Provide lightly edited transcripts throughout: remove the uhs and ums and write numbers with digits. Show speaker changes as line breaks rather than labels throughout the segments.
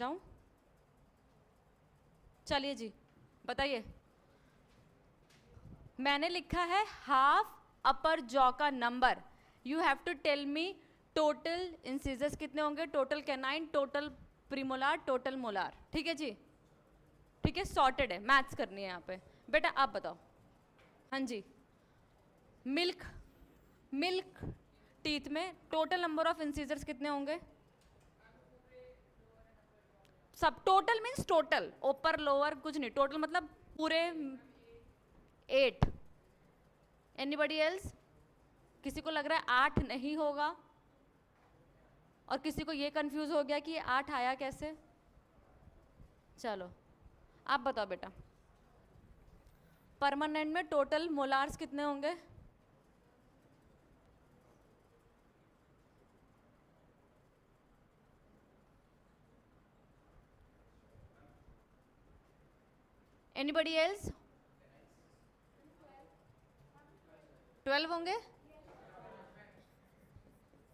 समझाऊं? चलिए जी बताइए। मैंने लिखा है हाफ अपर जॉ का number, you have to tell me total incisors कितने होंगे, total canine, total premolar, total molar. ठीक है जी, ठीक है, सॉर्टेड है, मैथ्स करनी है यहाँ पे। बेटा आप बताओ। हाँ जी, मिल्क मिल्क टीथ में टोटल नंबर ऑफ इंसिजर्स कितने होंगे? सब टोटल मीन्स टोटल, ऊपर लोअर कुछ नहीं, टोटल मतलब पूरे 8। Anybody else? किसी को लग रहा है 8 नहीं होगा, और किसी को ये कंफ्यूज हो गया कि ये 8 आया कैसे? चलो आप बताओ बेटा, परमानेंट में टोटल मोलार्स कितने होंगे? Anybody else? 12 होंगे?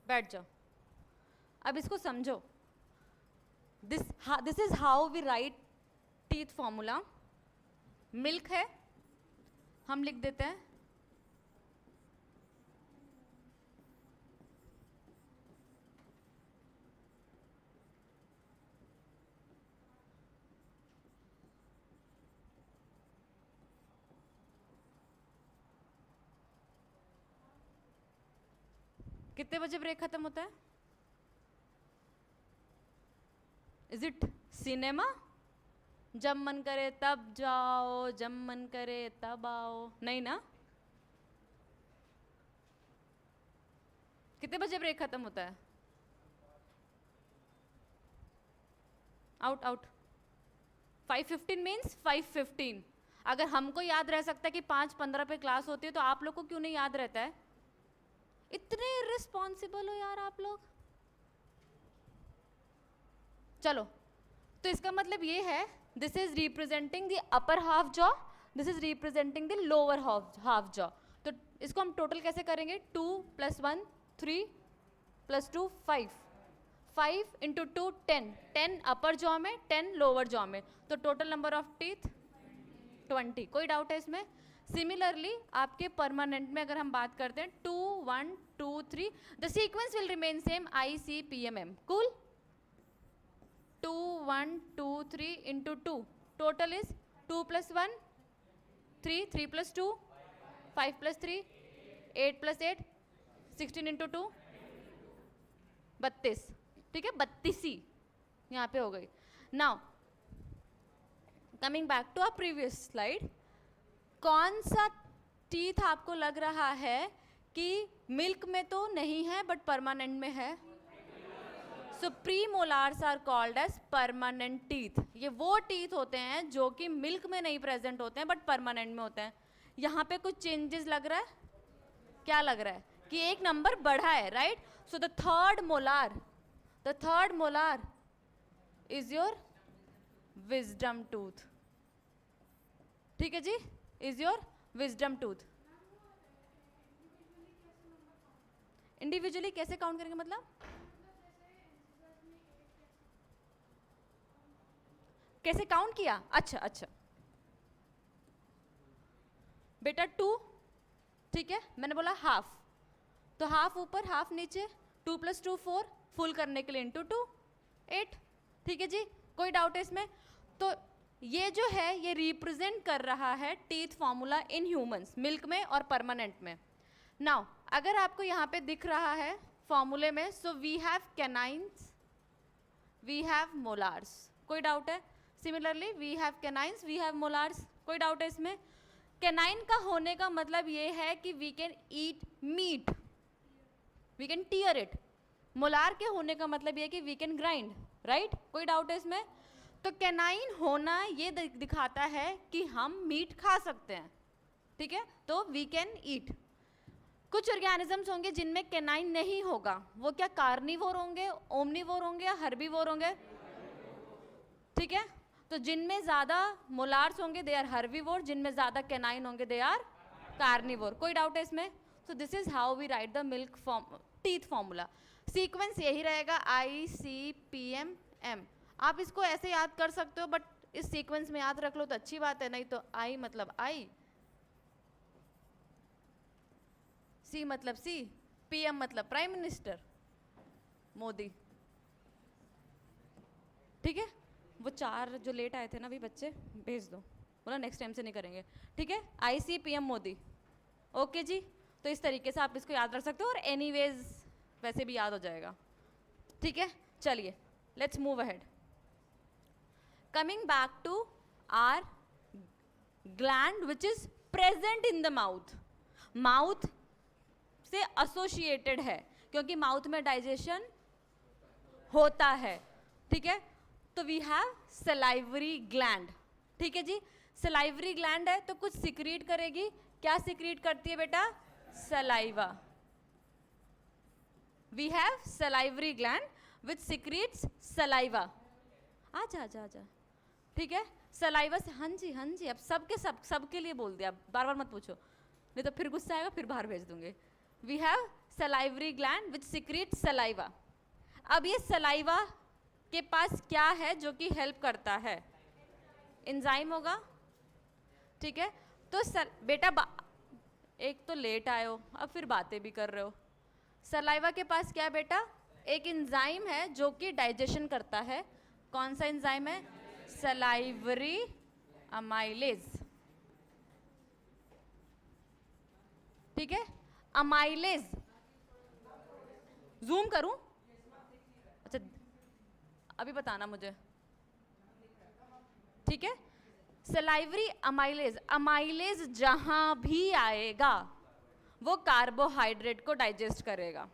बैठ जाओ, अब इसको समझो। This is how we write teeth formula. Milk है, हम लिख देते हैं कितने बजे ब्रेक खत्म होता है? Is it cinema? जब मन करे तब जाओ, जब मन करे तब आओ, नहीं ना? कितने बजे ब्रेक खत्म होता है? Out out. 5:15 मीन्स 5:15। अगर हमको याद रह सकता है कि 5:15 पे क्लास होती है, तो आप लोग को क्यों नहीं याद रहता है? इतने इर्रिस्पॉन्सिबल हो यार आप लोग। चलो, तो इसका मतलब ये है, this is representing the upper half jaw, this is representing the lower half jaw. तो इसको हम टोटल कैसे करेंगे? 2 + 1 3 + 2 5, 5 × 2 10, 10 अपर जॉ में, 10 लोअर जॉ में, तो टोटल नंबर ऑफ टीथ 20। कोई डाउट है इसमें? सिमिलरली आपके परमानेंट में अगर हम बात करते हैं 2 1 2 3, the sequence will remain same, ICPMM। Cool? 2 1 2 3 × 2, total is 2 + 1 3, 3 + 2 5 + 3 8 + 8 16 × 2 32। ठीक है, 32 यहाँ पे हो गई। Now coming back to our previous slide, कौन सा टीथ आपको लग रहा है कि मिल्क में तो नहीं है बट परमानेंट में है? So premolars are called as permanent teeth. ये वो टीथ होते हैं जो कि मिल्क में नहीं प्रेजेंट होते हैं बट परमानेंट में होते हैं। यहाँ पे कुछ चेंजेस लग रहा है? क्या लग रहा है? कि एक नंबर बढ़ा है, right? So the third molar is your wisdom tooth. ठीक है जी, is your wisdom tooth. Individually कैसे काउंट करेंगे मतलब? कैसे काउंट किया? अच्छा अच्छा बेटा 2, ठीक है, मैंने बोला हाफ, तो हाफ ऊपर हाफ नीचे, 2 + 2 4, फुल करने के लिए × 2 8। ठीक है जी, कोई डाउट है इसमें? तो ये जो है ये रिप्रेजेंट कर रहा है teeth formula in humans, milk में और परमानेंट में। नाउ अगर आपको यहाँ पे दिख रहा है फॉर्मूले में, so we have canines, we have molars. कोई डाउट है? Similarly we have canines, we have molars. कोई डाउट है इसमें? कैनाइन का होने का मतलब ये है कि we can eat meat, we can tear it. Molar के होने का मतलब ये है कि वी कैन ग्राइंड, राइट? कोई डाउट है इसमें? तो कैनाइन होना ये दिखाता है कि हम मीट खा सकते हैं, ठीक है, तो वी कैन ईट। कुछ ऑर्गेनिजम्स होंगे जिनमें कैनाइन नहीं होगा, वो क्या कार्निवोर होंगे, ओमनिवोर होंगे या हर्बीवोर होंगे? ठीक है, तो जिनमें ज़्यादा मोलार्स होंगे दे आर हर्बीवोर, जिनमें ज़्यादा कैनाइन होंगे दे आर कार्निवोर। कोई डाउट है इसमें? So this is how we write the milk teeth formula. Sequence यही रहेगा, ICPMM। आप इसको ऐसे याद कर सकते हो, बट इस सीक्वेंस में याद रख लो तो अच्छी बात है, नहीं तो आई मतलब आई, सी मतलब सी, पीएम मतलब प्राइम मिनिस्टर मोदी। ठीक है, वो 4 जो लेट आए थे ना अभी बच्चे, भेज दो, बोला नेक्स्ट टाइम से नहीं करेंगे। ठीक है, आईसी पीएम मोदी। ओके जी, तो इस तरीके से आप इसको याद रख सकते हो, और एनीवेज वैसे भी याद हो जाएगा। ठीक है, चलिए let's move ahead. Coming back to our gland which is present in the mouth. Mouth से एसोसिएटेड है, क्योंकि माउथ में डाइजेशन होता है। ठीक है, तो वी हैव सलाइवरी ग्लैंड। ठीक है जी, सलाइवरी ग्लैंड है तो कुछ सिक्रीट करेगी। क्या सिक्रीट करती है बेटा? Saliva. We have salivary gland which secretes saliva. आजा आजा आजा। ठीक है, सलाइवा से, हाँ जी हाँ जी, अब सबके लिए बोल दिया, बार बार मत पूछो नहीं तो फिर गुस्सा आएगा, फिर बाहर भेज दूंगे। We have salivary gland which secretes saliva. अब ये सलाइवा के पास क्या है जो कि हेल्प करता है? एंजाइम होगा। ठीक है, तो बेटा एक तो लेट आए हो, अब फिर बातें भी कर रहे हो। सलाइवा के पास क्या है बेटा? एक एंजाइम है जो कि डाइजेशन करता है। कौन सा एंजाइम है? Salivary amylase. ठीक है, अमाइलेज। जूम करूं? अच्छा, अभी बताना मुझे। ठीक है, सलाइवरी अमाइलेज। अमाइलेज जहां भी आएगा वो कार्बोहाइड्रेट को डाइजेस्ट करेगा।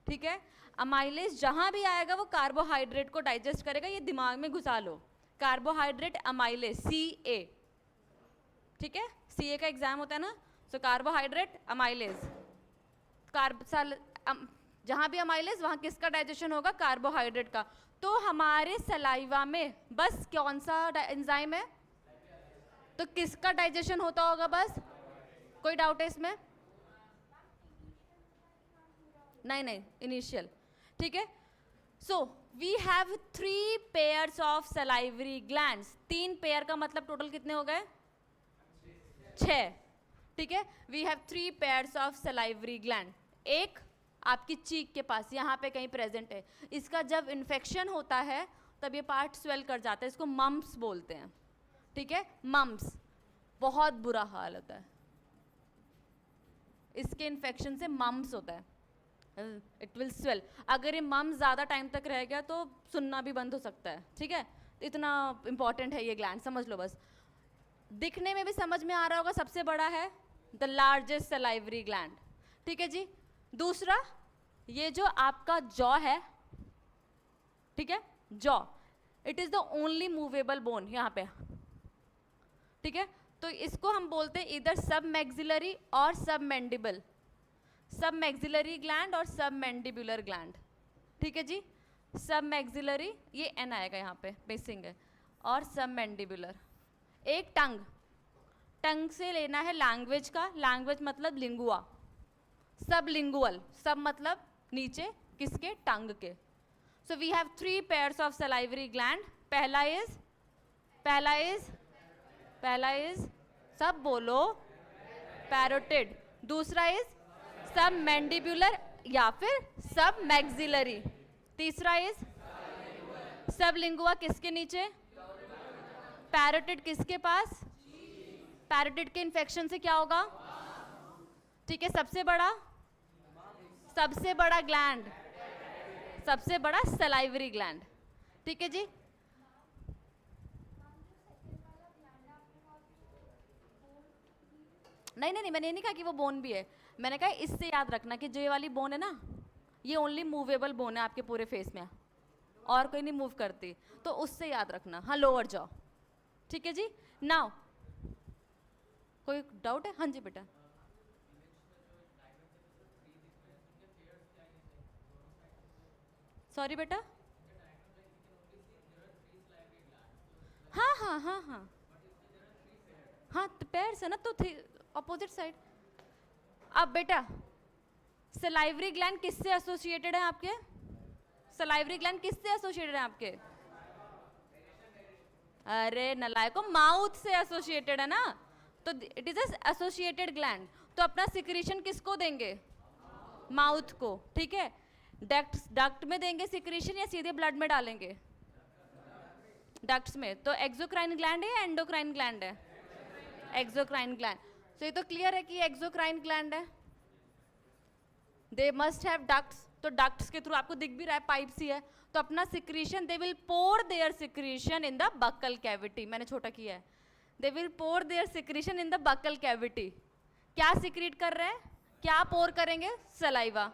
ठीक है, अमाइलेज जहां भी आएगा वो कार्बोहाइड्रेट को डाइजेस्ट करेगा। ये दिमाग में घुसा लो, कार्बोहाइड्रेट अमाइलेज, CA। ठीक है, CA का एग्जाम होता है ना, सो कार्बोहाइड्रेट अमाइलेज। जहां भी अमाइलेज वहां किसका डाइजेशन होगा? कार्बोहाइड्रेट का। तो हमारे सलाइवा में बस कौन सा एंजाइम है? तो किसका डाइजेशन होता होगा बस? कोई डाउट है इसमें? नहीं नहीं, इनिशियल। ठीक है, so we have 3 pairs of salivary glands. 3 pair का मतलब टोटल कितने हो गए? 6। ठीक है, we have 3 pairs of salivary gland. एक आपकी चीक के पास यहाँ पे कहीं प्रेजेंट है। इसका जब इन्फेक्शन होता है तब ये पार्ट स्वेल कर जाता है, इसको मम्प्स बोलते हैं। ठीक है, मम्प्स, बहुत बुरा हाल होता है इसके इन्फेक्शन से। मम्प्स होता है, इट विल स्वेल। अगर ये मम्प्स ज़्यादा टाइम तक रह गया तो सुनना भी बंद हो सकता है। ठीक है, इतना इंपॉर्टेंट है ये ग्लैंड, समझ लो बस। दिखने में भी समझ में आ रहा होगा, सबसे बड़ा है, द लार्जेस्ट सलाइवरी ग्लैंड। ठीक है जी, दूसरा ये जो आपका जॉ है, ठीक है, jaw, it is the only movable bone यहाँ पे। ठीक है, तो इसको हम बोलते हैं इधर सब मैक्सिलरी और सब मैंडिबल। सब मैक्सिलरी ग्लैंड और सब मैंडिबुलर ग्लैंड। ठीक है जी, सब मैक्सिलरी, ये एन आएगा यहाँ पे, मिसिंग है, और सब मैंडिबुलर। एक टंग, टंग से लेना है लैंग्वेज का, लैंग्वेज मतलब लिंगुआ। सब लिंगुअल, सब मतलब नीचे किसके? टंग के। So we have 3 pairs of salivary gland. पहला इज सब बोलो, पैरोटिड। दूसरा इज सब मैंडिबुलर या फिर सब मैक्सिलरी। तीसरा इज सब लिंगुआ, किसके नीचे? पैरोटिड किसके पास? पैरोटिड के इन्फेक्शन से क्या होगा? ठीक है, सबसे बड़ा ग्लैंड, सबसे बड़ा सलाइवरी ग्लैंड। ठीक है जी, नहीं नहीं नहीं, मैंने ये नहीं कहा कि वो बोन भी है, मैंने कहा इससे याद रखना कि जो ये वाली बोन है ना, ये ओनली मूवेबल बोन है आपके पूरे फेस में, और कोई नहीं मूव करती, तो उससे याद रखना। हाँ, लोअर जॉ। ठीक है जी, नाउ कोई डाउट है? हाँ जी बेटा। सॉरी बेटा। हाँ हाँ हाँ हाँ हाँ, तो पैर्स है ना, तो अपोजिट साइड। अब बेटा, सलाइवरी ग्लैंड किससे एसोसिएटेड है आपके? सलाइवरी ग्लैंड किससे एसोसिएटेड है आपके? अरे नलायको, माउथ से एसोसिएटेड है ना, तो इट इज एसोसिएटेड ग्लैंड, तो अपना सिक्रीशन किसको देंगे? माउथ को, ठीक है। डक्ट में देंगे सिक्रीशन या सीधे ब्लड में डालेंगे? डक्ट्स में। तो एक्सोक्राइन ग्लैंड है या एंडोक्राइन ग्लैंड है? Exocrine gland. तो ये तो क्लियर है कि एक्सोक्राइन ग्लैंड है। दे मस्ट हैव डक्ट्स, तो डक्ट्स के थ्रू आपको दिख भी रहा है पाइप सी है, तो अपना secretion they will pour their secretion in the buccal cavity. मैंने छोटा किया है, they will pour their secretion in the buccal cavity. क्या सिक्रीट कर रहे हैं? क्या पोर करेंगे? सलाइवा।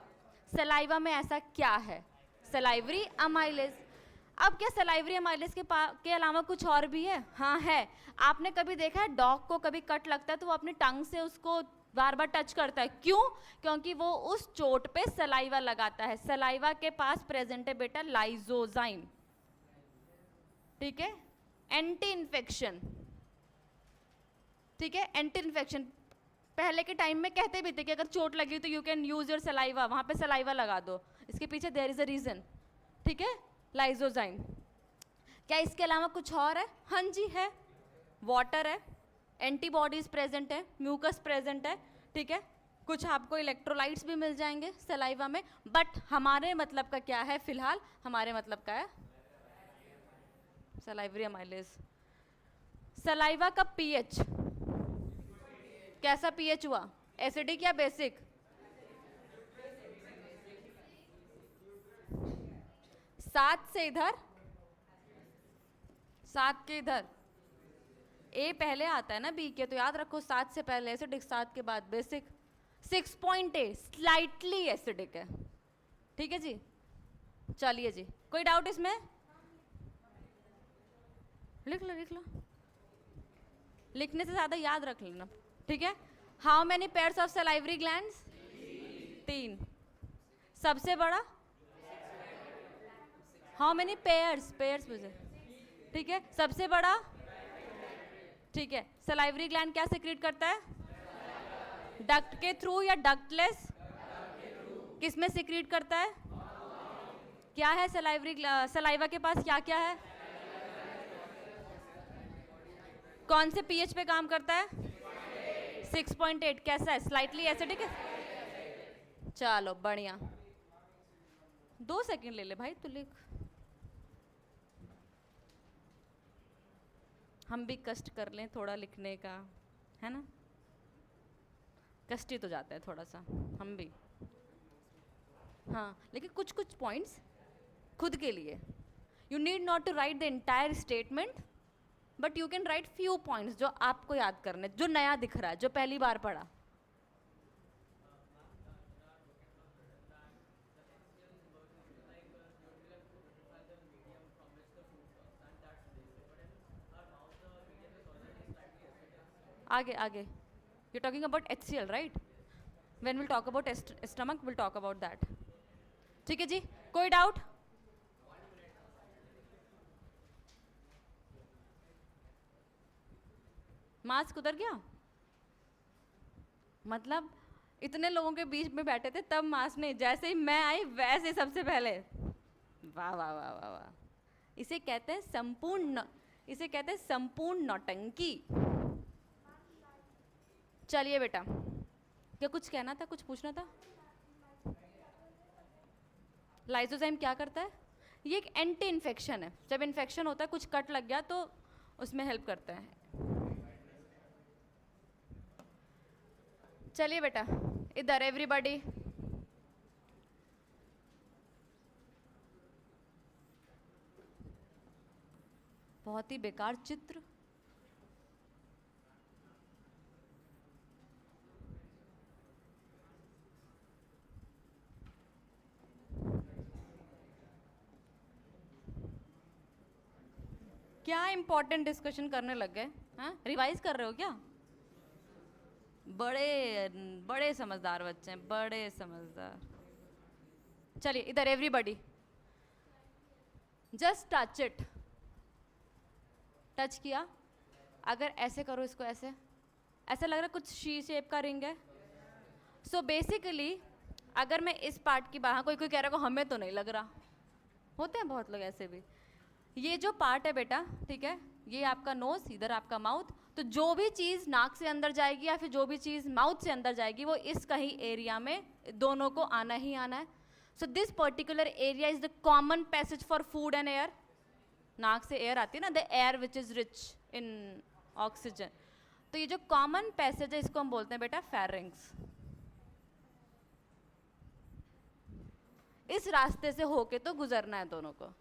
सलाइवा में ऐसा क्या है? Salivary amylase. अब क्या सलाइवरी अमाइलेज के अलावा कुछ और भी है? हाँ है। आपने कभी देखा है डॉग को कभी कट लगता है तो वो अपनी टंग से उसको बार बार टच करता है, क्यों? क्योंकि वो उस चोट पे सलाइवा लगाता है। सलाइवा के पास प्रेजेंट है बेटा लाइजोजाइम, ठीक है, एंटी इन्फेक्शन, ठीक है, एंटी इन्फेक्शन। पहले के टाइम में कहते भी थे कि अगर चोट लगी तो you can use your saliva, वहां पे सलाइवा लगा दो, इसके पीछे देयर इज अ रीजन, ठीक है, लाइजोजाइम। क्या इसके अलावा कुछ और है? हाँ जी है, वाटर है, एंटीबॉडीज प्रेजेंट है, म्यूकस प्रेजेंट है, ठीक है, कुछ आपको इलेक्ट्रोलाइट्स भी मिल जाएंगे सलाइवा में, बट हमारे मतलब का क्या है फिलहाल? हमारे मतलब का है सलाइवरी अमाइलेज। सलाइवा का पीएच कैसा पीएच हुआ? एसिडिक या बेसिक? सात से इधर, सात के इधर, ए पहले आता है ना बी के, तो याद रखो सात से पहले एसिडिक, सात के बाद बेसिक। 6.8 स्लाइटली एसिडिक है, ठीक है जी। चलिए जी, कोई डाउट इसमें? लिख लो लिख लो, लिखने से ज्यादा याद रख लेना, ठीक है। How many pairs of salivary glands? 3। सबसे बड़ा? How many pairs? पेयर्स मुझे, ठीक है। सबसे बड़ा, ठीक है। सलाइवरी ग्लैंड क्या सेक्रेट करता है? डक्ट के थ्रू या डक्टलेस? किस में सेक्रेट करता है? क्या है सलाइवरी सलाइवा के पास क्या क्या है? कौन से पीएच पे काम करता है? 6.8। कैसा है? स्लाइटली एसिडिक है। चलो बढ़िया, 2 सेकंड ले ले भाई, तू लिख। हम भी कष्ट कर लें थोड़ा लिखने का, है ना? कष्ट ही तो जाता है थोड़ा सा, हम भी। हाँ, लेकिन कुछ कुछ पॉइंट्स खुद के लिए, you need not to write the entire statement, but you can write few points जो आपको याद करने, जो नया दिख रहा है, जो पहली बार पढ़ा। आगे आगे, you talking about HCl, right? When will talk about stomach will talk about that, ठीक है जी। कोई डाउट? मास्क उतर गया? मतलब इतने लोगों के बीच में बैठे थे तब मास्क नहीं, जैसे ही मैं आई वैसे सबसे पहले। वाह वाह वाह वाह वाह, इसे कहते हैं संपूर्ण, इसे कहते हैं संपूर्ण नौटंकी। चलिए बेटा, क्या कुछ कहना था, कुछ पूछना था? लाइसोजाइम क्या करता है? ये एक एंटी इन्फेक्शन है, जब इन्फेक्शन होता है, कुछ कट लग गया तो उसमें हेल्प करता है। चलिए बेटा, इधर एवरीबॉडी, बहुत ही बेकार चित्र। क्या इंपॉर्टेंट डिस्कशन करने लग गए? हाँ, रिवाइज कर रहे हो क्या? बड़े बड़े समझदार बच्चे हैं, बड़े समझदार। चलिए इधर everybody, just touch it. Touch किया, अगर ऐसे करो इसको, ऐसे ऐसा लग रहा है कुछ शी शेप का रिंग है। सो बेसिकली अगर मैं इस पार्ट की बाहर, कोई कोई कह रहा है हमें तो नहीं लग रहा, होते हैं बहुत लोग ऐसे भी। ये जो पार्ट है बेटा, ठीक है, ये आपका नोज, इधर आपका माउथ। तो जो भी चीज़ नाक से अंदर जाएगी या फिर जो भी चीज़ माउथ से अंदर जाएगी वो इस कहीं एरिया में दोनों को आना ही आना है। So this particular area is the common passage for food and air. नाक से एयर आती है ना, the air which is rich in oxygen. तो ये जो कॉमन पैसेज है इसको हम बोलते हैं बेटा फेरिंग्स। इस रास्ते से होके तो गुजरना है दोनों को।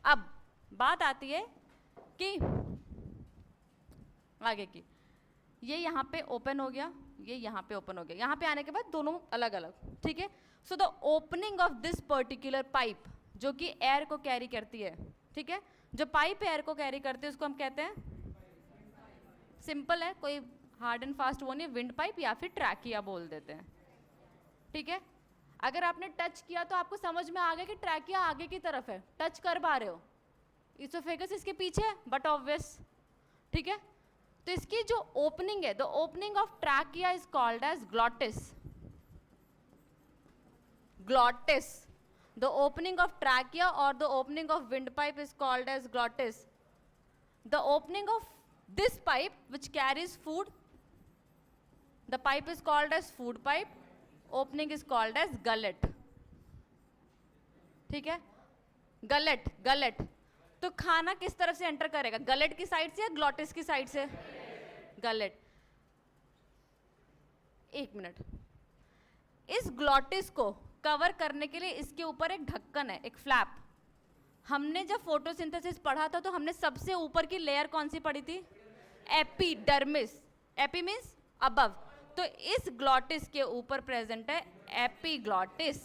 अब बात आती है कि आगे की, ये यहाँ पे ओपन हो गया, ये यहाँ पे ओपन हो गया, यहाँ पे आने के बाद दोनों अलग अलग, ठीक है। So the opening of this particular pipe जो कि एयर को कैरी करती है, ठीक है, जो पाइप एयर को कैरी करती है उसको हम कहते हैं, सिंपल है, कोई हार्ड एंड फास्ट वो नहीं, विंड पाइप या फिर ट्रैकिया बोल देते हैं, ठीक है। अगर आपने टच किया तो आपको समझ में आ गया कि ट्रैकिया आगे की तरफ है, टच कर पा रहे हो, इसोफेगस इसके पीछे है, बट ऑब्वियस, ठीक है। तो इसकी जो ओपनिंग है, the opening of trachea is called as glottis. Glottis, the opening of trachea और the opening of wind pipe is called as glottis. The opening of this pipe which carries food, the pipe is called as food pipe, opening is called as gullet, ठीक है। Gullet, gullet, तो खाना किस तरफ से enter करेगा, gullet की side से या ग्लॉटिस की साइड से? गलेट। एक मिनट, इस ग्लॉटिस को कवर करने के लिए इसके ऊपर एक ढक्कन है, एक फ्लैप। हमने जब फोटोसिंथेसिस पढ़ा था तो हमने सबसे ऊपर की लेयर कौन सी पढ़ी थी? एपिडर्मिस। एपी मीन्स अबव, तो इस ग्लॉटिस के ऊपर प्रेजेंट है एपिग्लॉटिस।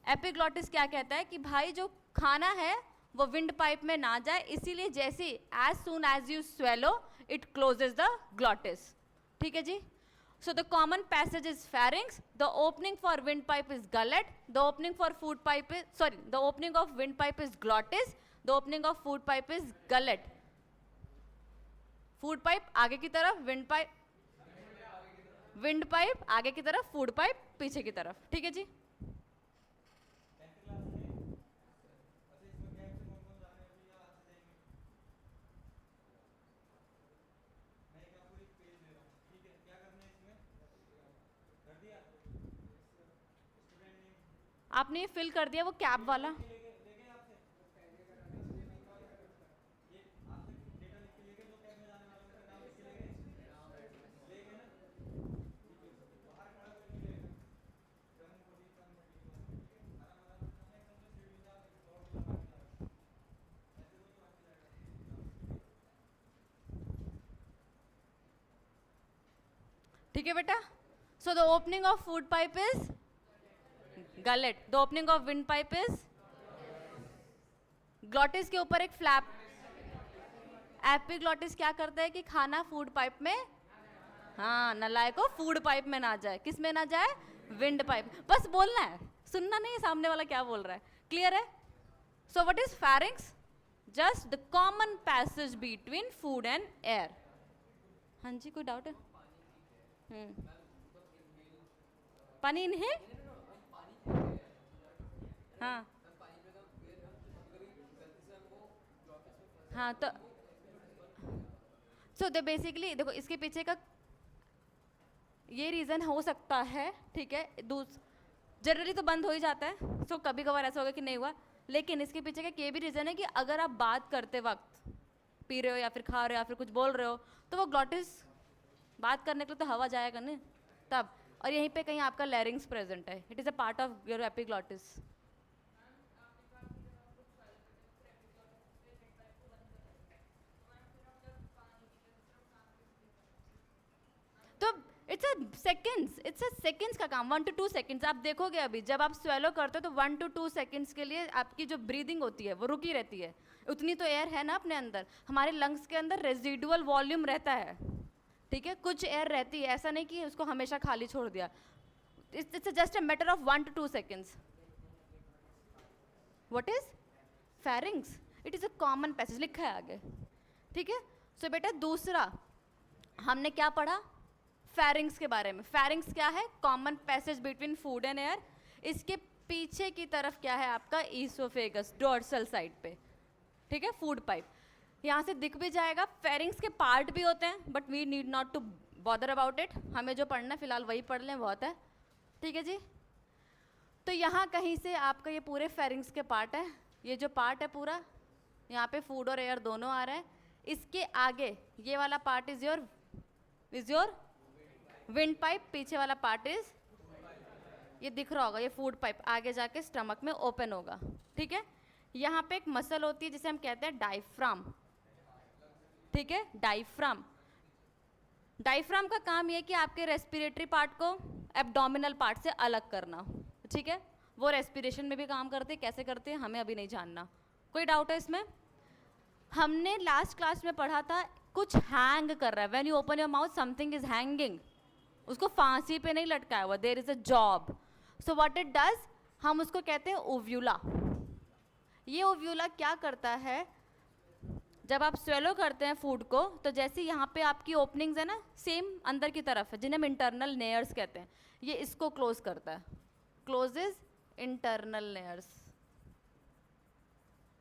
एपिग्लॉटिस क्या कहता है कि भाई जो खाना है वो विंड पाइप में ना जाए, इसीलिए जैसे as soon as you swallow it closes the glottis, ठीक है जी। So the common passage is pharynx. The opening for wind pipe is gullet. The opening for food pipe is, sorry, the opening of wind pipe is glottis. The opening of food pipe is gullet. Food pipe आगे की तरफ, wind pipe आगे की तरफ, food pipe पीछे की तरफ, ठीक है जी। आपने ये फिल कर दिया वो कैप वाला? ठीक है बेटा। So the opening of food pipe is gullet, the opening of wind pipe is glottis के ऊपर एक फ्लैप। एपिग्लॉटिस क्या करता है कि खाना फूड पाइप में, हाँ नलायको, फूड पाइप में ना जाए, किस में ना जाए? Wind pipe. बस बोलना है, सुनना नहीं है सामने वाला क्या बोल रहा है, क्लियर है। So what is pharynx? Just the common passage between food and air. हाँ जी, कोई डाउट है? पानी इनहेल, हाँ हाँ, तो सो बेसिकली देखो इसके पीछे का ये रीज़न हो सकता है, ठीक है, जनरली तो बंद हो ही जाता है, सो कभी कभार ऐसा होगा कि नहीं हुआ, लेकिन इसके पीछे का ये भी रीज़न है कि अगर आप बात करते वक्त पी रहे हो या फिर खा रहे हो या फिर कुछ बोल रहे हो तो वो ग्लॉटिस बात करने के लिए तो हवा जाएगा नहीं तब, और यहीं पे कहीं आपका लैरिंग्स प्रेजेंट है, it is a part of your epiglottis. तो इट्स अ सेकेंड्स का काम, 1 to 2 सेकेंड्स। आप देखोगे अभी जब आप स्वेलो करते हो तो 1 to 2 सेकेंड्स के लिए आपकी जो ब्रीदिंग होती है वो रुकी रहती है। उतनी तो एयर है ना अपने अंदर, हमारे लंग्स के अंदर रेजिडुअल वॉल्यूम रहता है, ठीक है, कुछ एयर रहती है, ऐसा नहीं कि उसको हमेशा खाली छोड़ दिया। It's just a matter of 1 to 2 seconds. What is pharynx? It is a common passage, लिखा है आगे, ठीक है। सो बेटा दूसरा हमने क्या पढ़ा फेरिंग्स के बारे में। फेरिंग्स क्या है? Common passage between food and air. इसके पीछे की तरफ क्या है आपका? ईसोफेगस, डोर्सल साइड पे, ठीक है, फूड पाइप। यहाँ से दिख भी जाएगा, फेरिंग्स के पार्ट भी होते हैं, but we need not to bother about it, हमें जो पढ़ना है फिलहाल वही पढ़ लें, बहुत है, ठीक है जी। तो यहाँ कहीं से आपका ये पूरे फेरिंग्स के पार्ट है, ये जो पार्ट है पूरा, यहाँ पे फूड और एयर दोनों आ रहा है, इसके आगे ये वाला part is your wind pipe, पीछे वाला पार्ट इज, ये दिख रहा होगा, ये फूड पाइप आगे जाके स्टमक में ओपन होगा, ठीक है। यहाँ पे एक मसल होती है जिसे हम कहते हैं डायफ्राम, ठीक है, डायफ्राम। डायफ्राम का काम ये कि आपके रेस्पिरेटरी पार्ट को एब्डोमिनल पार्ट से अलग करना, ठीक है। वो रेस्पिरेशन में भी काम करते हैं, कैसे करते हैं हमें अभी नहीं जानना। कोई डाउट है इसमें? हमने लास्ट क्लास में पढ़ा था कुछ हैंग कर रहा है, when you open your mouth something is hanging, उसको फांसी पे नहीं लटकाया हुआ, there is a job, so what it does, हम उसको कहते हैं ओव्यूला। ये ओव्यूला क्या करता है, जब आप स्वेलो करते हैं फूड को, तो जैसे यहाँ पे आपकी ओपनिंग्स है ना, सेम अंदर की तरफ है, जिन्हें हम इंटरनल लेयर्स कहते हैं, ये इसको क्लोज करता है, क्लोजेज इंटरनल लेयर्स,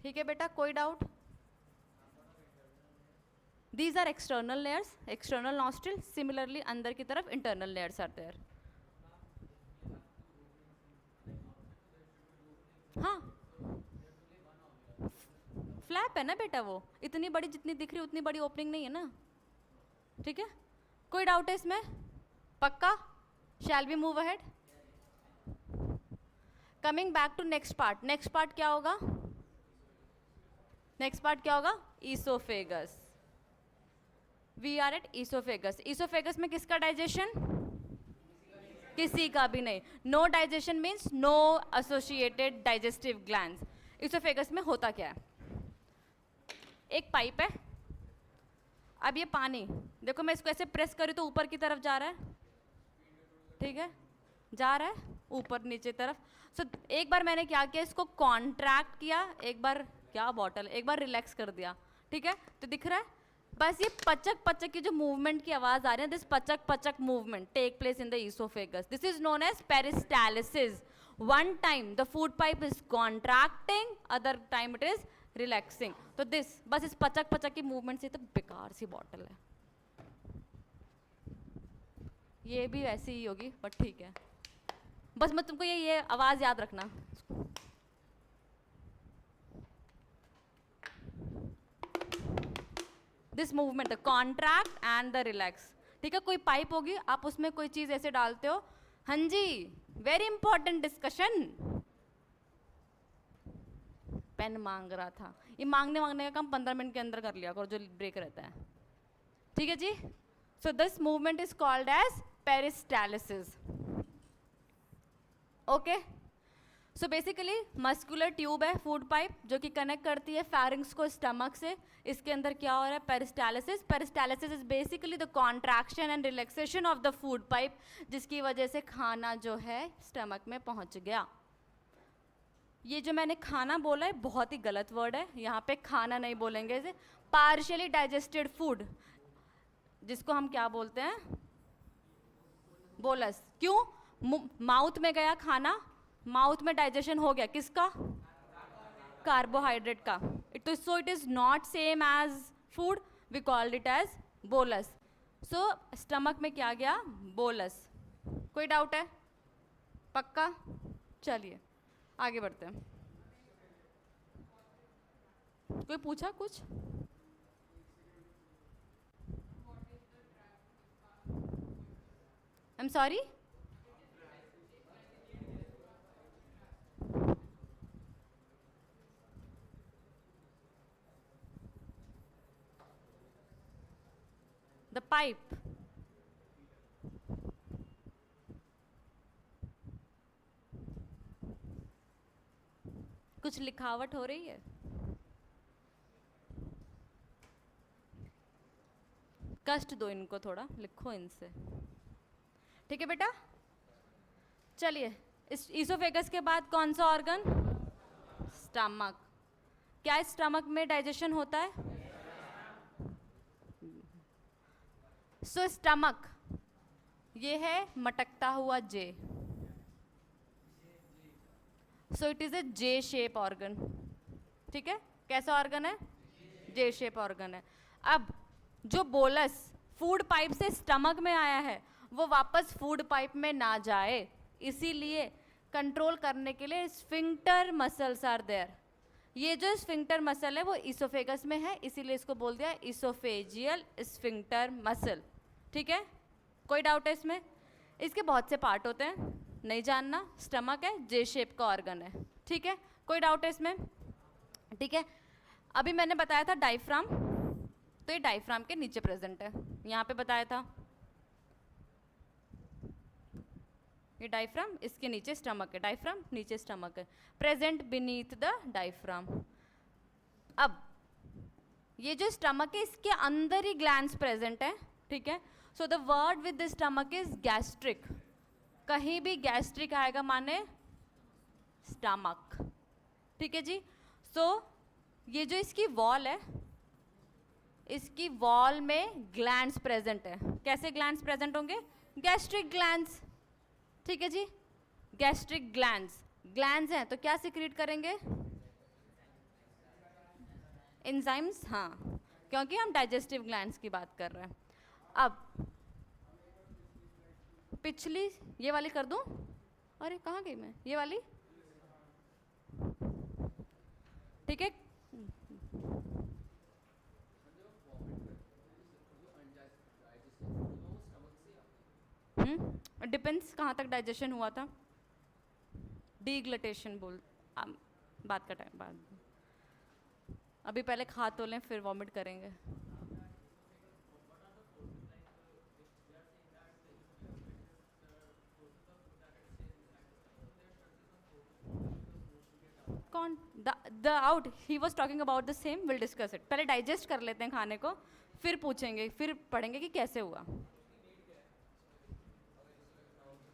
ठीक है बेटा, कोई doubt? These are external layers, external nostril, similarly अंदर की तरफ internal layers are there. हाँ, फ्लैप है ना बेटा, वो इतनी बड़ी जितनी दिख रही उतनी बड़ी ओपनिंग नहीं है ना, ठीक है। कोई डाउट है इसमें? पक्का? Shall be move ahead? Coming back to next part, next part क्या होगा? नेक्स्ट पार्ट क्या होगा? Oesophagus. We are at oesophagus. Oesophagus में किसका डाइजेशन? किसी का भी नहीं। No digestion means no associated digestive glands. Oesophagus में होता क्या है? एक पाइप है, अब ये पानी देखो, मैं इसको ऐसे प्रेस करूँ तो ऊपर की तरफ जा रहा है, ठीक है, जा रहा है ऊपर नीचे तरफ। सो एक बार मैंने क्या किया, इसको कॉन्ट्रैक्ट किया, एक बार क्या बॉटल, एक बार रिलैक्स कर दिया, ठीक है, तो दिख रहा है बस ये पचक पचक की जो मूवमेंट की आवाज आ रही है, दिस पचक पचक movement take place in the esophagus, this is known as peristalsis. One time the food pipe is contracting, other time it is relaxing. तो दिस बस इस पचक पचक की मूवमेंट से तो बेकार सी बॉटल है, ये भी वैसी ही होगी बट ठीक है, बस मैं तुमको ये आवाज याद रखना। This movement, the contract and the relax, ठीक है। कोई पाइप होगी, आप उसमें कोई चीज ऐसे डालते हो, हाँ जी, वेरी इंपॉर्टेंट डिस्कशन, पेन मांग रहा था, ये मांगने का काम 15 मिनट के अंदर कर लिया करो जो ब्रेक रहता है, ठीक है जी। So this movement is called as peristalsis, okay. So basically muscular tube है फूड पाइप जो कि कनेक्ट करती है फैरिंग्स को स्टमक से, इसके अंदर क्या हो रहा है, peristalsis. Peristalsis is basically the contraction and relaxation of the food pipe, जिसकी वजह से खाना जो है स्टमक में पहुंच गया। ये जो मैंने खाना बोला है बहुत ही गलत वर्ड है, यहाँ पे खाना नहीं बोलेंगे, इसे पार्शियली डाइजेस्टेड फूड, जिसको हम क्या बोलते हैं, बोलस। क्यों? माउथ में गया खाना, माउथ में डाइजेशन हो गया, किसका? कार्बोहाइड्रेट का। So it is not same as food, we called it as bolus. So stomach में क्या गया? बोलस। कोई डाउट है? पक्का? चलिए आगे बढ़ते हैं। कोई पूछा कुछ? I am sorry, the pipe, कुछ लिखावट हो रही है? कष्ट दो इनको थोड़ा, लिखो इनसे, ठीक है बेटा। चलिए, इस ईसोफेगस के बाद कौन सा ऑर्गन? स्टमक। क्या स्टमक में डाइजेशन होता है? सो स्टमक ये है मटकता हुआ J, so it is a J shape organ, ठीक है। कैसा ऑर्गन है? जे शेप ऑर्गन है। अब जो बोलस फूड पाइप से स्टमक में आया है वो वापस फूड पाइप में ना जाए, इसीलिए कंट्रोल करने के लिए स्फिंक्टर मसल्स आर देयर। ये जो स्फिंक्टर मसल है वो इसोफेगस में है, इसीलिए इसको बोल दिया इसोफेजियल स्फिंक्टर मसल। ठीक है, कोई डाउट है इसमें? इसके बहुत से पार्ट होते हैं, नहीं जानना। स्टमक है, जे शेप का ऑर्गन है। ठीक है, कोई डाउट है इसमें? ठीक है, अभी मैंने बताया था डायफ्राम, तो ये डायफ्राम के नीचे प्रेजेंट है, यहाँ पे बताया था। ये डायफ्राम, इसके नीचे स्टमक है, डायफ्राम नीचे स्टमक है, प्रेजेंट बीनीथ द डायफ्राम। अब ये जो स्टमक है इसके अंदर ही ग्लैंड्स प्रेजेंट है। ठीक है, so the word with the stomach is gastric. कहीं भी गैस्ट्रिक आएगा माने स्टमक। ठीक है जी, सो ये जो इसकी वॉल है, इसकी वॉल में ग्लैंड्स प्रेजेंट है। कैसे ग्लैंड्स प्रेजेंट होंगे? Gastric glands. ठीक है जी, गैस्ट्रिक ग्लैंड्स, ग्लैंड्स हैं तो क्या सिक्रीट करेंगे? एंजाइम्स, हाँ, क्योंकि हम डाइजेस्टिव ग्लैंड्स की बात कर रहे हैं। अब पिछली ये वाली कर दूं? अरे कहाँ गई मैं? ये वाली, ठीक है। डिपेंड्स कहाँ तक डाइजेशन हुआ था। डीग्लटेशन बोल, बात का टाइम बाद, अभी पहले खा तो लें फिर वॉमिट करेंगे। कौन? The out, he was talking about the same, will discuss it. पहले डाइजेस्ट कर लेते हैं खाने को, फिर पूछेंगे, फिर पढ़ेंगे कि कैसे हुआ।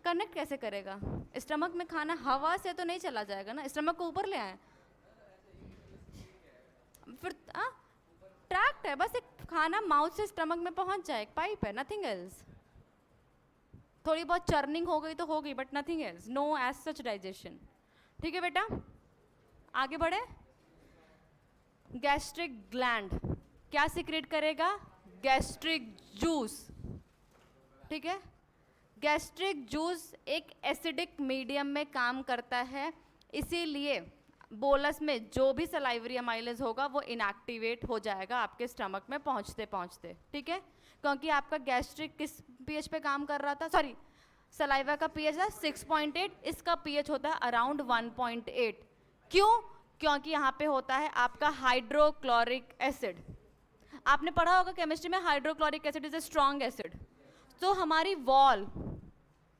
कनेक्ट कैसे करेगा? स्टमक में खाना हवा से तो नहीं चला जाएगा ना, स्टमक को ऊपर ले आए फिर ट्रैक्ट है, बस एक खाना माउथ से स्टमक में पहुंच जाए, एक पाइप है, नथिंग एल्स। थोड़ी बहुत चर्निंग हो गई तो हो गई, but nothing else, no as such digestion. ठीक है बेटा, आगे बढ़े। गैस्ट्रिक ग्लैंड क्या सिक्रेट करेगा? Gastric juice. ठीक है, गैस्ट्रिक जूस एक एसिडिक मीडियम में काम करता है, इसीलिए बोलस में जो भी सलाइवरी अमाइलेज होगा वो इनएक्टिवेट हो जाएगा आपके स्टमक में पहुंचते पहुंचते। ठीक है, क्योंकि आपका गैस्ट्रिक किस पीएच पे काम कर रहा था? सॉरी, सलाइवा का पीएच है 6.8, इसका पीएच होता है अराउंड 1.8। क्यों? क्योंकि यहाँ पे होता है आपका हाइड्रोक्लोरिक एसिड। आपने पढ़ा होगा केमिस्ट्री में, hydrochloric acid is a strong acid. तो हमारी वॉल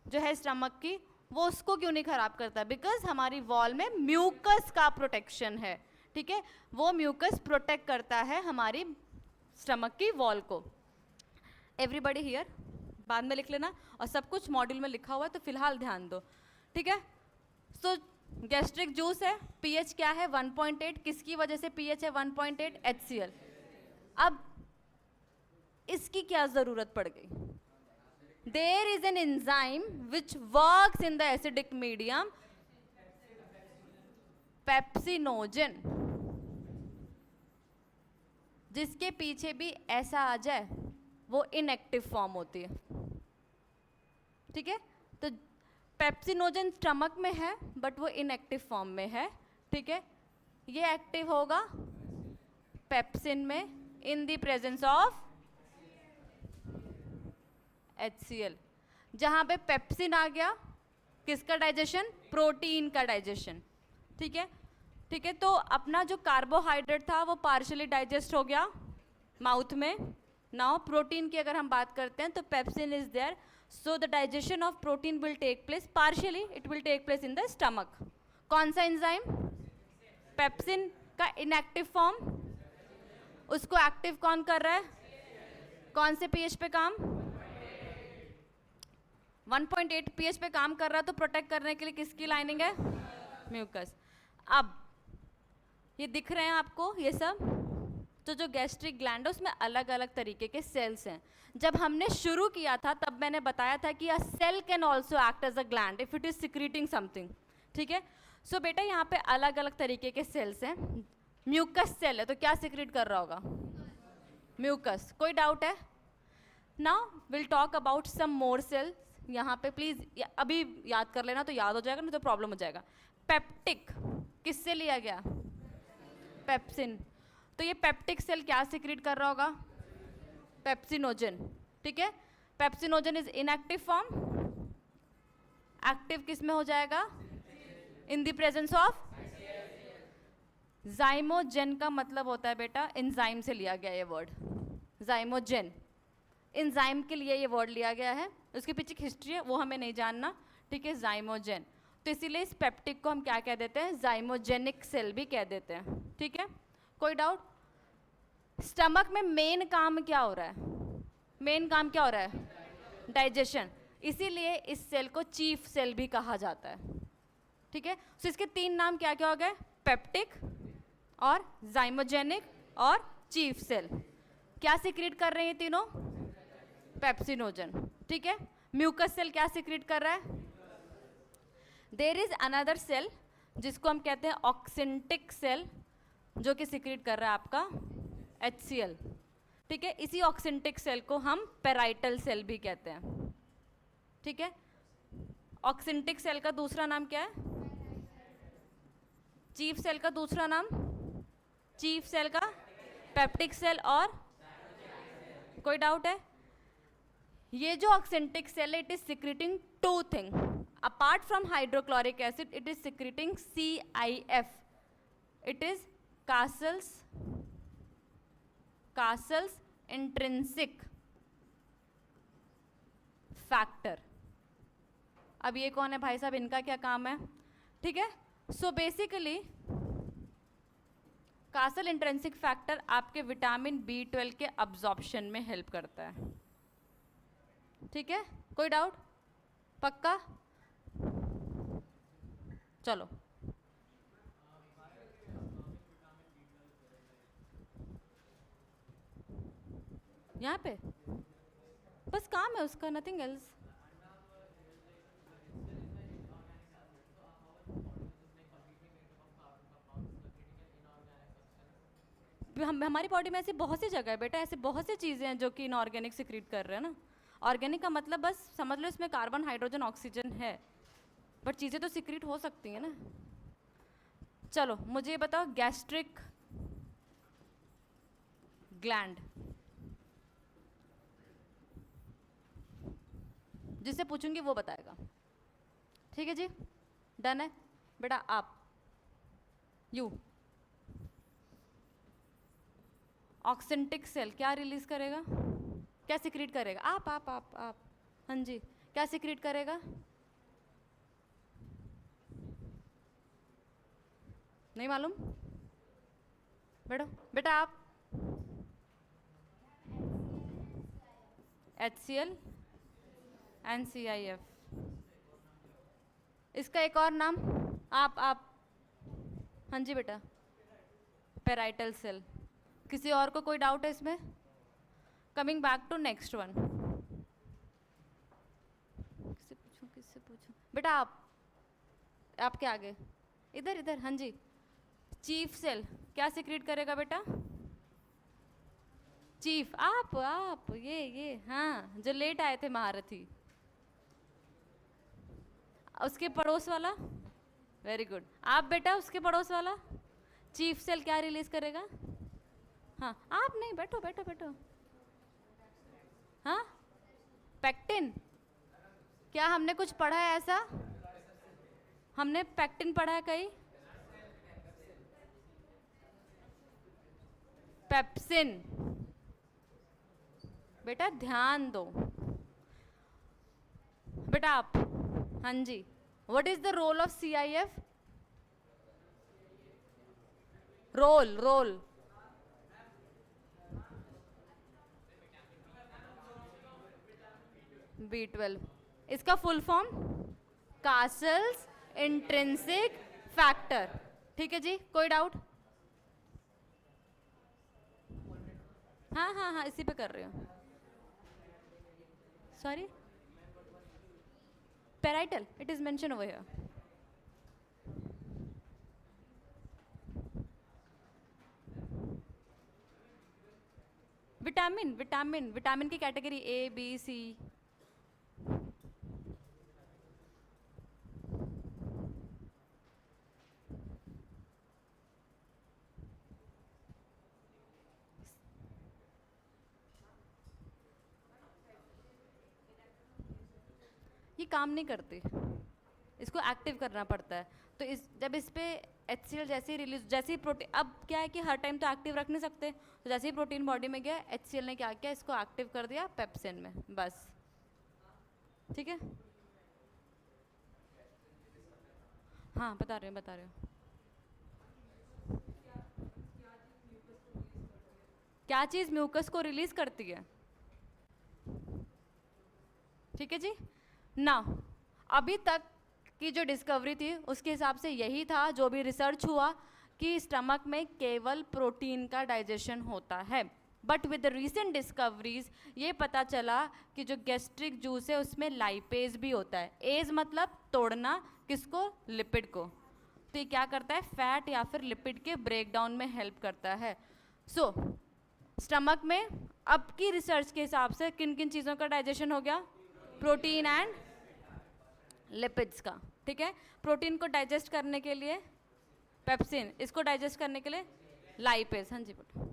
जो है स्टमक की, वो उसको क्यों नहीं खराब करता? बिकॉज हमारी वॉल में म्यूकस का प्रोटेक्शन है। ठीक है, वो म्यूकस प्रोटेक्ट करता है हमारी स्टमक की वॉल को। एवरीबडी हियर, बाद में लिख लेना, और सब कुछ मॉड्यूल में लिखा हुआ है तो फिलहाल ध्यान दो। ठीक है, सो गैस्ट्रिक जूस है, पीएच क्या है? 1.8। किसकी वजह से पीएच है 1.8? HCl। अब इसकी क्या जरूरत पड़ गई? There is an enzyme which works in the acidic medium, pepsinogen, जिसके पीछे भी ऐसा आ जाए वो इनएक्टिव फॉर्म होती है। ठीक है, तो पेप्सिनोजन स्टमक में है बट वो इनएक्टिव फॉर्म में है। ठीक है, ये एक्टिव होगा पेप्सिन में in the presence of HCl। जहाँ पे पेप्सिन आ गया, किसका डाइजेशन? प्रोटीन का डाइजेशन। ठीक है, ठीक है, तो अपना जो कार्बोहाइड्रेट था वो पार्शियली डाइजेस्ट हो गया माउथ में। नाउ प्रोटीन की अगर हम बात करते हैं तो pepsin is there, so the digestion of protein will take place partially, it will take place in the stomach. कौन सा एंजाइम? पेप्सिन का इनएक्टिव फॉर्म, उसको एक्टिव कौन कर रहा है? कौन से पीएच पे काम? 1.8 पीएच पे काम कर रहा है, तो प्रोटेक्ट करने के लिए किसकी लाइनिंग है? म्यूकस। अब ये दिख रहे हैं आपको ये सब, तो जो गैस्ट्रिक ग्लैंड है उसमें अलग अलग तरीके के सेल्स हैं। जब हमने शुरू किया था तब मैंने बताया था कि a cell can also act as a gland if it is secreting something. ठीक है, सो बेटा यहाँ पे अलग अलग तरीके के सेल्स हैं। म्यूकस सेल है तो क्या सिक्रेट कर रहा होगा? म्यूकस. कोई डाउट है? Now will talk about some more cells. यहाँ पे प्लीज अभी याद कर लेना तो याद हो जाएगा, नहीं तो प्रॉब्लम हो जाएगा. पेप्टिक किससे लिया गया? पेप्सिन. तो ये पेप्टिक सेल क्या सिक्रेट कर रहा होगा? पेप्सिनोजन. ठीक है. Pepsinogen is inactive form. Active किस में हो जाएगा? In the presence of. Zymogen का मतलब होता है बेटा, एंजाइम से लिया गया ये वर्ड. जाइमोजेन एंजाइम के लिए ये वर्ड लिया गया है. उसके पीछे की हिस्ट्री है वो हमें नहीं जानना. ठीक है. जाइमोजेन. तो इसीलिए इस पेप्टिक को हम क्या कह देते हैं? जाइमोजेनिक सेल भी कह देते हैं. ठीक है. कोई डाउट? स्टमक में मेन काम क्या हो रहा है? मेन काम क्या हो रहा है? डाइजेशन. इसीलिए इस सेल को चीफ सेल भी कहा जाता है. ठीक है. तो इसके तीन नाम क्या क्या हो गए? पेप्टिक और जाइमोजेनिक और चीफ सेल. क्या सिक्रेट कर रहे हैं ये तीनों? पेप्सिनोजन. ठीक है. म्यूकस सेल क्या सिक्रेट कर रहा है? देयर इज अनदर सेल जिसको हम कहते हैं ऑक्सिंटिक सेल, जो कि सिक्रेट कर रहा है आपका HCl. ठीक है. इसी ऑक्सिंटिक सेल को हम पेराइटल सेल भी कहते हैं. ठीक है. ऑक्सिंटिक सेल का दूसरा नाम क्या है? चीफ सेल का दूसरा नाम? चीफ सेल का पेप्टिक सेल. और कोई डाउट है? ये जो ऑक्सिंटिक सेल है, it is secreting two thing. Apart from hydrochloric acid, it is secreting CIF. It is Cassel's intrinsic factor. अब ये कौन है भाई साहब? इनका क्या काम है? ठीक है. So basically castle intrinsic factor आपके विटामिन B12 के अब्जॉर्प्शन में हेल्प करता है. ठीक है. कोई डाउट? पक्का? चलो. यहाँ पे बस काम है उसका, नथिंग एल्स. हमारी बॉडी में ऐसी बहुत सी जगह है बेटा, ऐसे बहुत सी चीज़ें हैं जो कि इनऑर्गेनिक सिक्रीट कर रहे हैं ना. ऑर्गेनिक का मतलब बस समझ लो इसमें कार्बन, हाइड्रोजन, ऑक्सीजन है, बट चीज़ें तो सिक्रीट हो सकती हैं ना. चलो मुझे ये बताओ, गैस्ट्रिक ग्लैंड जिससे पूछूंगी वो बताएगा. ठीक है जी. डन है बेटा. आप यू ऑक्सिंटिक सेल क्या रिलीज करेगा? क्या सिक्रीट करेगा? आप. हाँ जी. क्या सिक्रीट करेगा? नहीं मालूम? बैठो बेटा. आप HCl एंड CIF. इसका एक और नाम? आप. हाँ जी बेटा. Parietal cell. किसी और को कोई डाउट है इसमें? Coming back to next one. किससे पूछूं बेटा? आपके आगे इधर. हाँ जी. चीफ सेल क्या सिक्रीट करेगा बेटा? चीफ. आप ये हाँ, जो लेट आए थे महारथी. उसके पड़ोस वाला. Very good. आप बेटा उसके पड़ोस वाला. चीफ सेल क्या रिलीज करेगा? हाँ. आप नहीं. बैठो. हाँ. पैक्टिन. क्या हमने कुछ पढ़ा है ऐसा? हमने पैक्टिन पढ़ा है कहीं? पेप्सिन. बेटा ध्यान दो बेटा. आप. हाँ जी. What is the role of CIF? Role. B12. इसका full form? Castle's intrinsic factor. ठीक है जी. कोई डाउट? हाँ इसी पे कर रही हूँ. Sorry. Parietal. It is mention over here. Vitamin vitamin vitamin की कैटेगरी ए बी सी। ये काम नहीं करती, इसको एक्टिव करना पड़ता है। तो इस जब इस पे HCl जैसे ही रिलीज, जैसे ही प्रोटीन, अब क्या है कि हर टाइम तो एक्टिव रख नहीं सकते, तो जैसे ही प्रोटीन बॉडी में गया HCl ने क्या किया, इसको एक्टिव कर दिया पेप्सिन में, बस। ठीक है, हाँ बता रहे हो बता रहे हो। क्या चीज़ म्यूकस को रिलीज करती है? ठीक है जी ना। अभी तक की जो डिस्कवरी थी उसके हिसाब से यही था, जो भी रिसर्च हुआ कि स्टमक में केवल प्रोटीन का डाइजेशन होता है। But with the recent discoveries ये पता चला कि जो गैस्ट्रिक जूस है उसमें लाइपेज भी होता है। एज मतलब तोड़ना, किसको? लिपिड को। तो ये क्या करता है? फैट या फिर लिपिड के ब्रेकडाउन में हेल्प करता है। सो स्टमक में अब की रिसर्च के हिसाब से किन किन चीज़ों का डाइजेशन हो गया? प्रोटीन एंड लिपिड्स का। ठीक है, प्रोटीन को डाइजेस्ट करने के लिए पेप्सिन, इसको डाइजेस्ट करने के लिए लाइपेज। हाँ जी बेटा।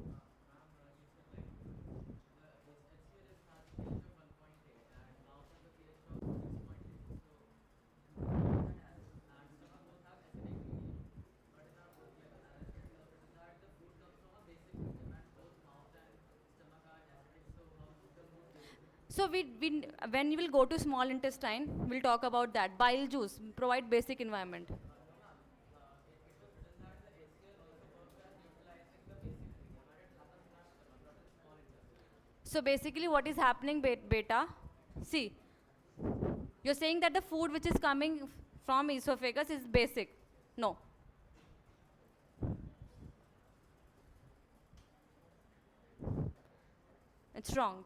So when you will go to small intestine, we'll talk about that. Bile juice provide basic environment. So basically what is happening, beta, see, you're saying that the food which is coming from esophagus is basic. No. It's wrong.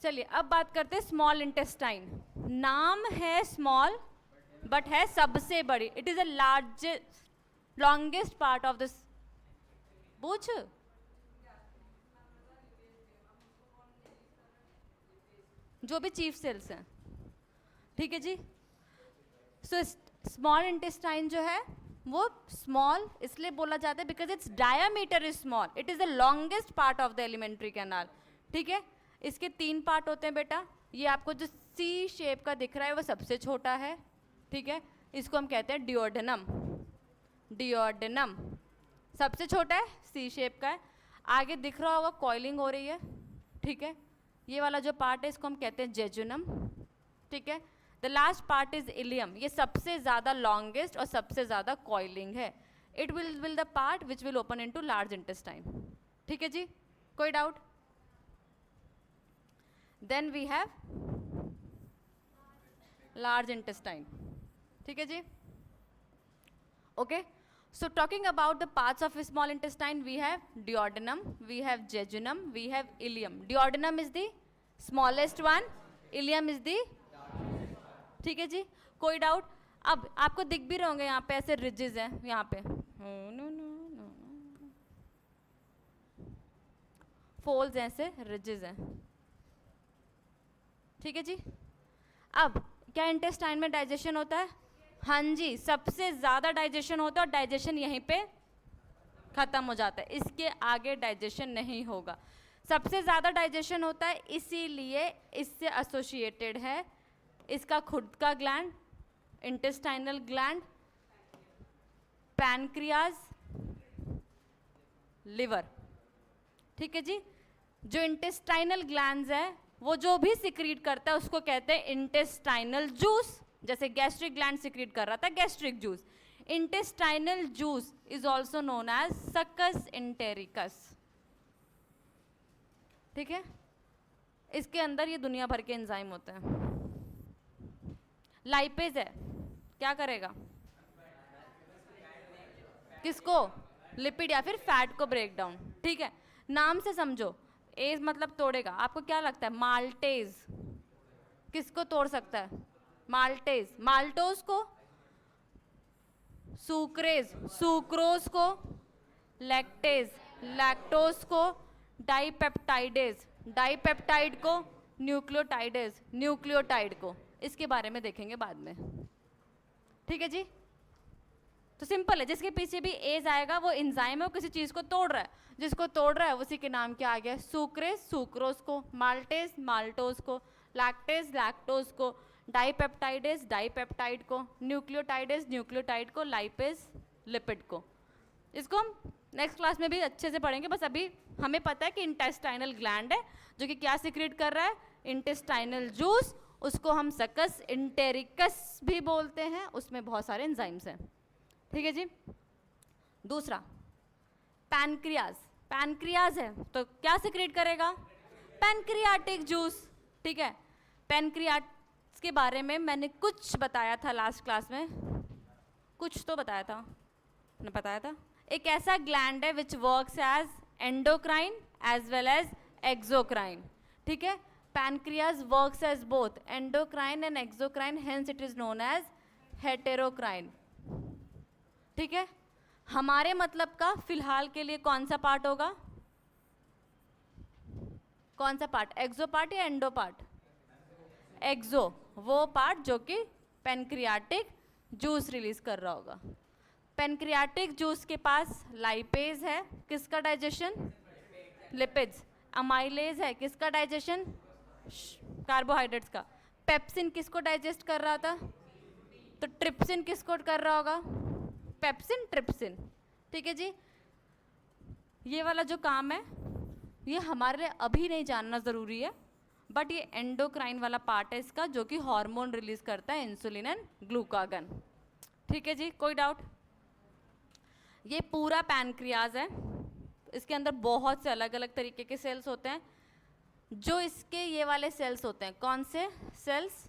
चलिए अब बात करते हैं small intestine. नाम है small but है सबसे बड़ी। It is the largest longest part of this. पूछ, जो भी चीफ सेल्स हैं। ठीक है जी। सो स्मॉल इंटेस्टाइन जो है वो स्मॉल इसलिए बोला जाता है because it's diameter is small. It is the longest part of the alimentary canal. ठीक है, इसके 3 पार्ट होते हैं बेटा। ये आपको जो सी शेप का दिख रहा है वो सबसे छोटा है। ठीक है, इसको हम कहते हैं डिओडेनम। डिओडेनम सबसे छोटा है, सी शेप का है। आगे दिख रहा होगा कॉइलिंग हो रही है। ठीक है, ये वाला जो पार्ट है इसको हम कहते हैं जेजुनम। ठीक है, the last part is ileum. ये सबसे ज़्यादा लॉन्गेस्ट और सबसे ज़्यादा कॉइलिंग है। It will the part which will open into large intestine. ठीक है जी, कोई doubt? Then we have large intestine. ठीक है जी, okay. So talking about the parts of small intestine, we have duodenum, we have jejunum, we have ileum. Duodenum is the smallest one, ileum is the, ठीक है जी, कोई doubt? अब आपको दिख भी रहे होंगे यहाँ पे ऐसे रिजेस हैं यहाँ पे, फोल्स ऐसे रिजेस हैं। ठीक है जी। अब क्या इंटेस्टाइन में डाइजेशन होता है? हाँ जी, सबसे ज़्यादा डाइजेशन होता है और डाइजेशन यहीं पे ख़त्म हो जाता है। इसके आगे डाइजेशन नहीं होगा। सबसे ज़्यादा डाइजेशन होता है इसीलिए इससे एसोसिएटेड है इसका खुद का gland, intestinal gland, pancreas, liver. ठीक है जी। जो इंटेस्टाइनल ग्लैंड्स है वो जो भी सिक्रीट करता है उसको कहते हैं इंटेस्टाइनल जूस। जैसे गैस्ट्रिक ग्लैंड सिक्रीट कर रहा था gastric juice. Intestinal juice is also known as succus entericus. ठीक है, इसके अंदर ये दुनिया भर के एंजाइम होते हैं। लाइपेज है, क्या करेगा? किसको? लिपिड या फिर फैट को ब्रेक डाउन। ठीक है, नाम से समझो, एज मतलब तोड़ेगा। आपको क्या लगता है माल्टेज किसको तोड़ सकता है? माल्टेज, माल्टोज को, सुक्रेज, सुक्रोज को, लैक्टेज, लैक्टोज को डाइपेप्टाइडेज, डाइपेप्टाइड को न्यूक्लियोटाइडेज, न्यूक्लियोटाइड को, इसके बारे में देखेंगे बाद में। ठीक है जी, तो सिंपल है, जिसके पीछे भी एज आएगा वो एंजाइम है, वो किसी चीज़ को तोड़ रहा है, जिसको तोड़ रहा है उसी के नाम क्या आ गया, सुक्रेज सुक्रोज को, माल्टेज माल्टोज को, लैक्टेज लैक्टोज को, डाइपेप्टाइडेज डाइपेप्टाइड को, न्यूक्लियोटाइडेज न्यूक्लियोटाइड को, लाइपेज लिपिड को। इसको हम नेक्स्ट क्लास में भी अच्छे से पढ़ेंगे, बस अभी हमें पता है कि इंटेस्टाइनल ग्लैंड है जो कि क्या सिक्रीट कर रहा है, इंटेस्टाइनल जूस, उसको हम सकस इंटेरिकस भी बोलते हैं, उसमें बहुत सारे एंजाइम्स हैं। ठीक है जी। दूसरा पैनक्रियाज, पैनक्रियाज है तो क्या सिक्रीट करेगा, पैनक्रियाटिक जूस। ठीक है, पैनक्रियाज के बारे में मैंने कुछ बताया था लास्ट क्लास में, कुछ तो बताया था, मैंने बताया था, एक ऐसा ग्लैंड है which works as endocrine as well as exocrine. ठीक है, pancreas works as both endocrine and exocrine, hence it is known as heterocrine. ठीक है, हमारे मतलब का फिलहाल के लिए कौन सा पार्ट होगा, कौन सा पार्ट, एक्सो पार्ट या एंडो पार्ट, एक्सो, वो पार्ट जो कि पैनक्रियाटिक जूस रिलीज कर रहा होगा। पैनक्रियाटिक जूस के पास लाइपेज है, किसका डाइजेशन, लिपिड्स, अमाइलेज है, किसका डाइजेशन, कार्बोहाइड्रेट्स का, पेप्सिन किसको डाइजेस्ट कर रहा था, तो ट्रिप्सिन किसको कर रहा होगा, पेप्सिन ट्रिप्सिन। ठीक है जी, ये वाला जो काम है ये हमारे लिए अभी नहीं जानना ज़रूरी है, बट ये एंडोक्राइन वाला पार्ट है इसका, जो कि हार्मोन रिलीज करता है, इंसुलिन एंड ग्लूकागन। ठीक है जी, कोई डाउट, ये पूरा पैनक्रियाज है, इसके अंदर बहुत से अलग अलग तरीके के सेल्स होते हैं, जो इसके ये वाले सेल्स होते हैं, कौन से सेल्स,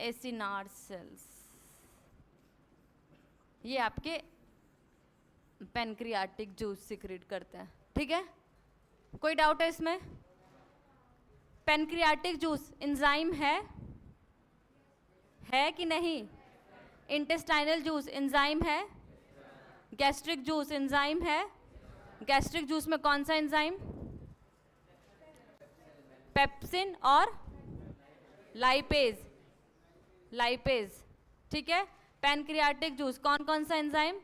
एसिनार सेल्स, ये आपके पैनक्रियाटिक जूस सिक्रीट करते हैं। ठीक है, कोई डाउट है इसमें, पैनक्रियाटिक जूस एंजाइम है कि नहीं, इंटेस्टाइनल जूस एंजाइम है, गैस्ट्रिक जूस एंजाइम है, गैस्ट्रिक जूस में कौन सा एंजाइम, पेप्सिन और लाइपेज, लाइपेज। ठीक है, पैनक्रियाटिक जूस कौन कौन सा enzyme,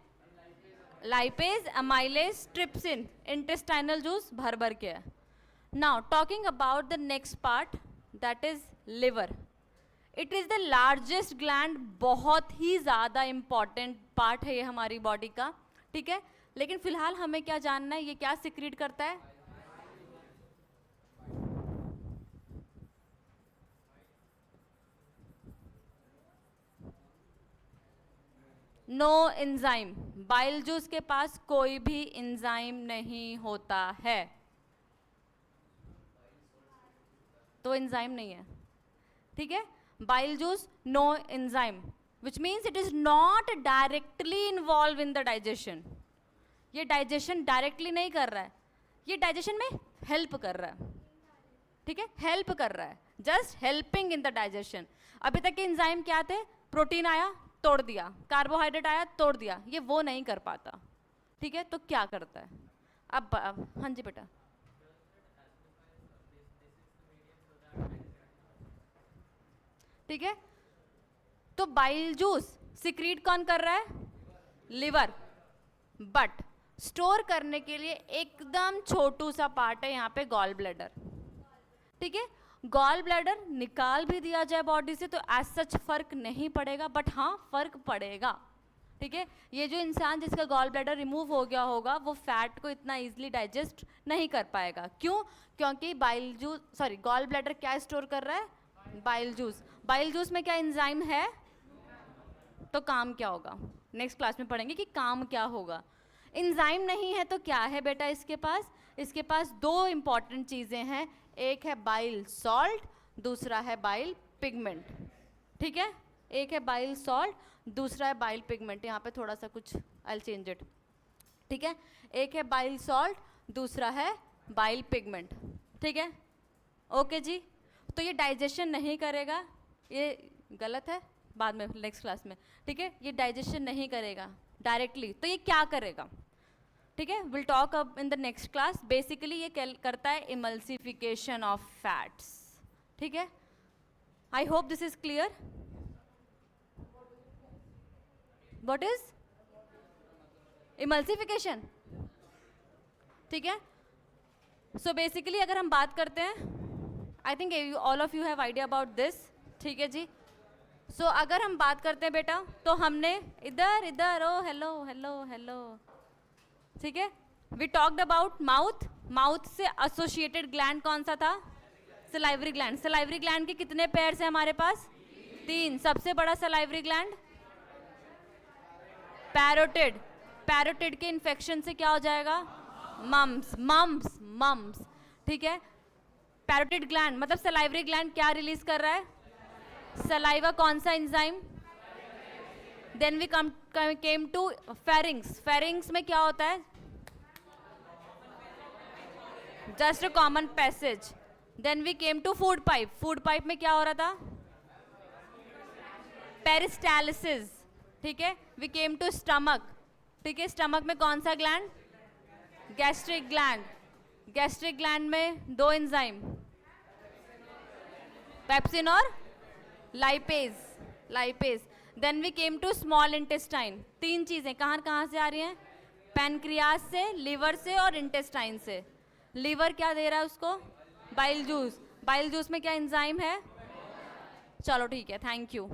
lipase, amylase, trypsin, intestinal juice भर भर के है। Now talking about the next part, that is liver. It is the largest gland, बहुत ही ज़्यादा इंपॉर्टेंट पार्ट है ये हमारी बॉडी का। ठीक है, लेकिन फिलहाल हमें क्या जानना है, ये क्या सिक्रीट करता है, नो एंजाइम, बाइल जूस के पास कोई भी एंजाइम नहीं होता है, तो एंजाइम नहीं है। ठीक है, bile juice no enzyme, which means it is not directly involve in the digestion, ये डाइजेशन डायरेक्टली नहीं कर रहा है, ये डाइजेशन में हेल्प कर रहा है। ठीक है, हेल्प कर रहा है, just helping in the digestion. अभी तक के एंजाइम क्या थे, प्रोटीन आया तोड़ दिया, कार्बोहाइड्रेट आया तोड़ दिया, ये वो नहीं कर पाता। ठीक है, तो क्या करता है अब, हाँ जी बेटा, ठीक है, तो बाइल जूस सिक्रीट कौन कर रहा है, लिवर, बट स्टोर करने के लिए एकदम छोटू सा पार्ट है यहाँ पे, गॉल ब्लैडर। ठीक है, गॉल ब्लैडर निकाल भी दिया जाए बॉडी से तो एज सच फर्क नहीं पड़ेगा, बट हाँ फर्क पड़ेगा। ठीक है, ये जो इंसान जिसका गॉल ब्लैडर रिमूव हो गया होगा वो फैट को इतना इजीली डाइजेस्ट नहीं कर पाएगा, क्यों, क्योंकि bile juice, sorry, gall bladder क्या स्टोर कर रहा है, बाइल जूस। बाइल जूस में क्या एंजाइम है, तो काम क्या होगा, नेक्स्ट क्लास में पढ़ेंगे कि काम क्या होगा। एंजाइम नहीं है तो क्या है बेटा इसके पास, इसके पास दो इंपॉर्टेंट चीज़ें हैं, एक है बाइल सॉल्ट, दूसरा है बाइल पिगमेंट। ठीक है, एक है बाइल सॉल्ट, दूसरा है बाइल पिगमेंट, यहाँ पे थोड़ा सा कुछ आई चेंज इट। ठीक है, एक है बाइल सॉल्ट, दूसरा है बाइल पिगमेंट। ठीक है, ओके जी, तो ये डाइजेशन नहीं करेगा, ये गलत है, बाद में नेक्स्ट क्लास में। ठीक है, ये डाइजेशन नहीं करेगा, डायरेक्टली, तो ये क्या करेगा, ठीक है, विल टॉक अब in the next class. Basically ये करता है इमल्सिफिकेशन ऑफ फैट्स, ठीक है। I hope this is clear. What is emulsification, ठीक है। सो बेसिकली अगर हम बात करते हैं, I think all of you have idea about this, ठीक है जी। सो अगर हम बात करते हैं बेटा, तो हमने इधर इधर, ओ हेलो हेलो हेलो, ठीक है, we talked about mouth. Mouth से एसोसिएटेड ग्लैंड कौन सा था, सलाइवरी ग्लैंड। सलाइवरी ग्लैंड के कितने पेयर्स हैं हमारे पास, 3। सबसे बड़ा सलाइवरी ग्लैंड पैरोटिड। पैरोटिड के इन्फेक्शन से क्या हो जाएगा, मम्स मम्स मम्स, ठीक है। पैरोटिड ग्लैंड मतलब सलाइवरी ग्लैंड क्या रिलीज कर रहा है, सलाइवा। कौन सा enzyme, then we came to pharynx. Pharynx में क्या होता है, just a common passage. Then we came to food pipe. Food pipe में क्या हो रहा था, पेरिस्टालिसिस, ठीक है। वी केम टू स्टमक, ठीक है। स्टमक में कौन सा gland, gastric gland. Gastric gland में 2 एंजाइम, पेप्सिन और lipase, lipase. Then we came to small intestine. 3 चीजें कहाँ कहाँ से आ रही हैं, पैनक्रियाज से, लिवर से और इंटेस्टाइन से। लिवर क्या दे रहा है उसको, बाइल जूस। बाइल जूस में क्या एंजाइम है, चलो ठीक है, थैंक यू।